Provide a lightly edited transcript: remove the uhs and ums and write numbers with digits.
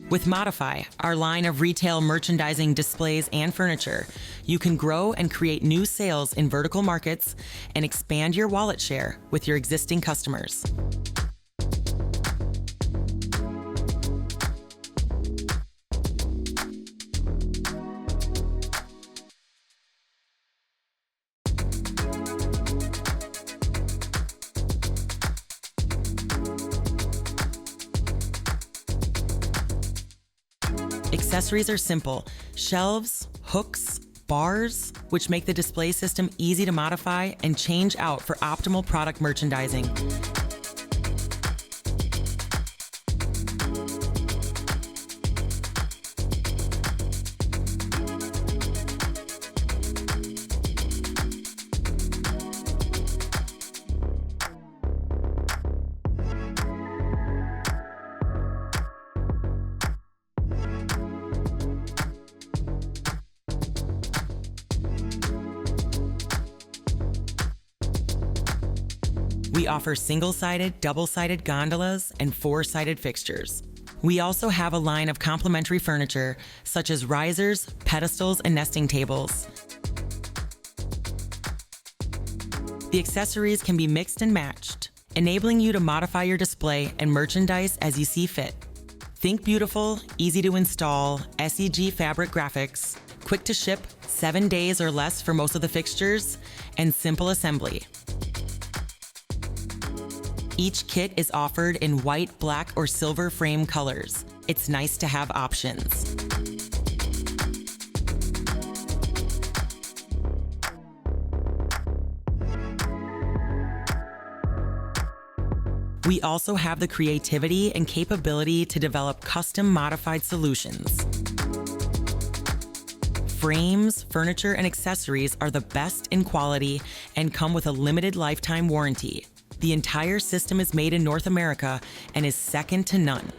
With Modify, our line of retail merchandising displays and furniture, you can grow and create new sales in vertical markets and expand your wallet share with your existing customers. Accessories are simple: shelves, hooks, bars, which make the display system easy to modify and change out for optimal product merchandising. We offer single-sided, double-sided gondolas and four-sided fixtures. We also have a line of complementary furniture, such as risers, pedestals, and nesting tables. The accessories can be mixed and matched, enabling you to modify your display and merchandise as you see fit. Think beautiful, easy to install, SEG fabric graphics, quick to ship, 7 days or less for most of the fixtures, and simple assembly. Each kit is offered in white, black, or silver frame colors. It's nice to have options. We also have the creativity and capability to develop custom modified solutions. Frames, furniture, and accessories are the best in quality and come with a limited lifetime warranty. The entire system is made in North America and is second to none.